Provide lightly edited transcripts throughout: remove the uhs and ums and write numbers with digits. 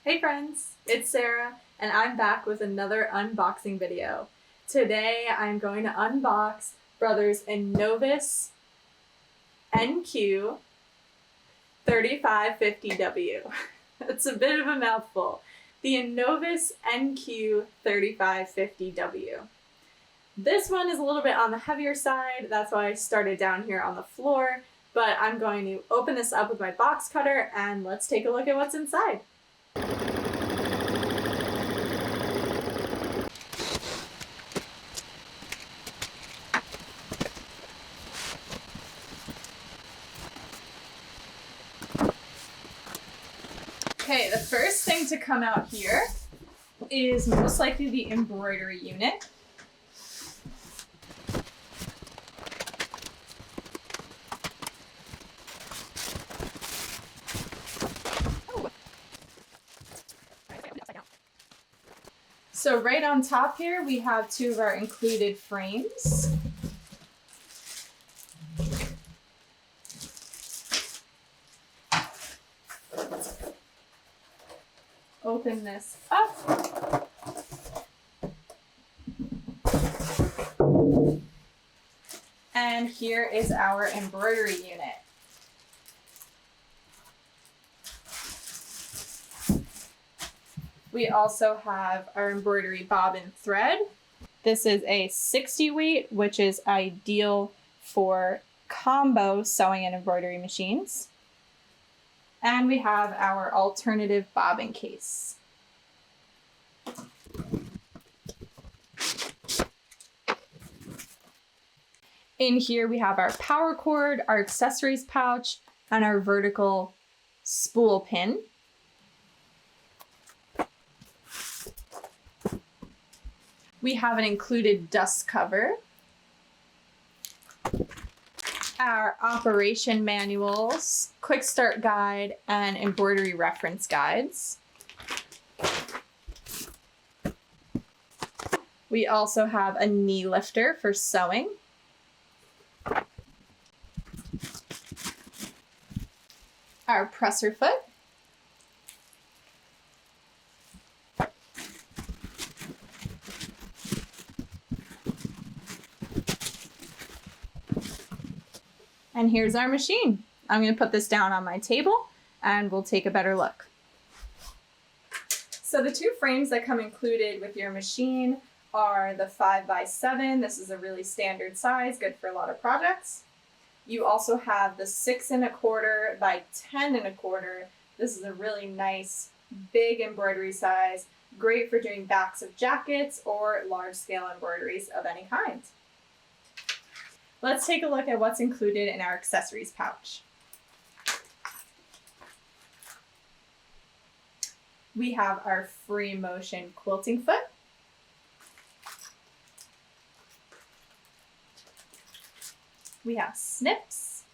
Hey friends, it's Sarah and I'm back with another unboxing video. Today I'm going to unbox Borther's Innovis NQ3550W. It's a bit of a mouthful. The Innovis NQ3550W. This one is a little bit on the heavier side, that's why I started down here on the floor, but I'm going to open this up with my box cutter and let's take a look at what's inside. Okay, the first thing to come out here is most likely the embroidery unit. So right on top here, we have two of our included frames. Open this up. And here is our embroidery unit. We also have our embroidery bobbin thread. This is a 60 weight, which is ideal for combo sewing and embroidery machines. And we have our alternative bobbin case. In here we have our power cord, our accessories pouch, and our vertical spool pin. We have an included dust cover, our operation manuals, quick start guide, and embroidery reference guides. We also have a knee lifter for sewing. Our presser foot. And here's our machine. I'm going to put this down on my table and we'll take a better look. So the two frames that come included with your machine are the 5x7. This is a really standard size, good for a lot of projects. You also have the 6 1/4 by 10 1/4. This is a really nice big embroidery size, great for doing backs of jackets or large scale embroideries of any kind. Let's take a look at what's included in our accessories pouch. We have our free motion quilting foot. We have snips.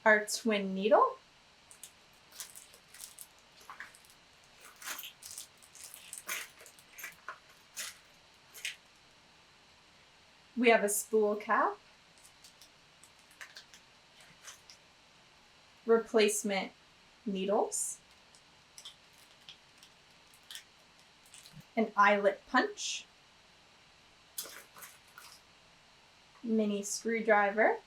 Our twin needle. We have a spool cap, replacement needles, an eyelet punch, mini screwdriver,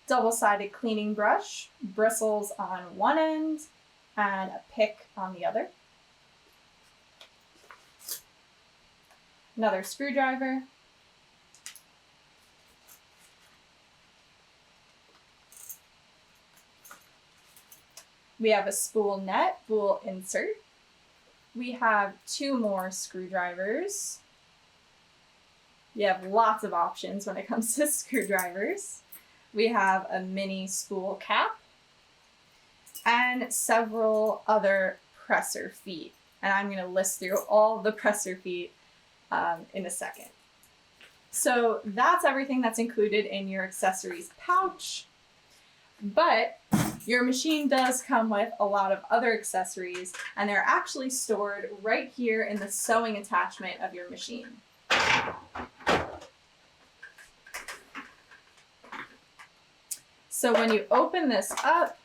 double-sided cleaning brush, bristles on one end and a pick on the other. Another screwdriver, we have a spool net, spool insert. We have two more screwdrivers. You have lots of options when it comes to screwdrivers. We have a mini spool cap and several other presser feet. And I'm going to list through all the presser feet in a second. So that's everything that's included in your accessories pouch, but your machine does come with a lot of other accessories and they're actually stored right here in the sewing attachment of your machine. So when you open this up,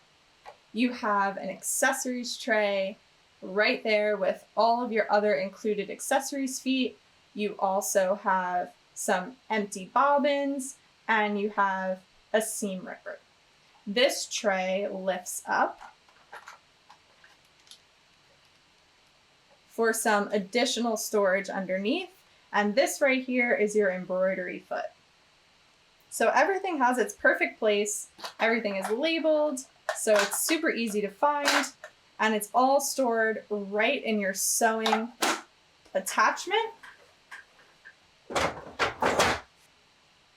you have an accessories tray right there with all of your other included accessories feet. You also have some empty bobbins, and you have a seam ripper. This tray lifts up for some additional storage underneath, and this right here is your embroidery foot. So everything has its perfect place, everything is labeled, so it's super easy to find, and it's all stored right in your sewing attachment.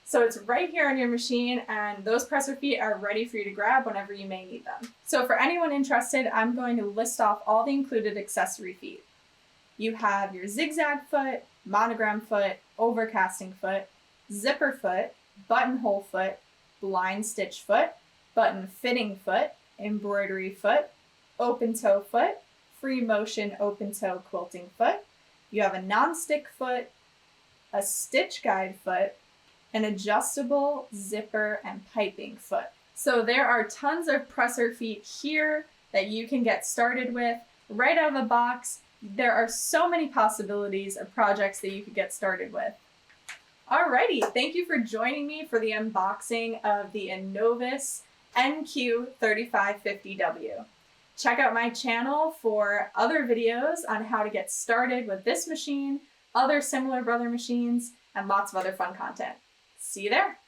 So it's right here on your machine, and those presser feet are ready for you to grab whenever you may need them. So for anyone interested, I'm going to list off all the included accessory feet. You have your zigzag foot, monogram foot, overcasting foot, zipper foot, buttonhole foot, blind stitch foot, button fitting foot, embroidery foot, open toe foot, free motion open toe quilting foot. You have a non-stick foot, a stitch guide foot, an adjustable zipper and piping foot. So there are tons of presser feet here that you can get started with right out of the box. There are so many possibilities of projects that you could get started with. Alrighty, thank you for joining me for the unboxing of the Innovis NQ3550W. Check out my channel for other videos on how to get started with this machine, other similar Brother machines, and lots of other fun content. See you there!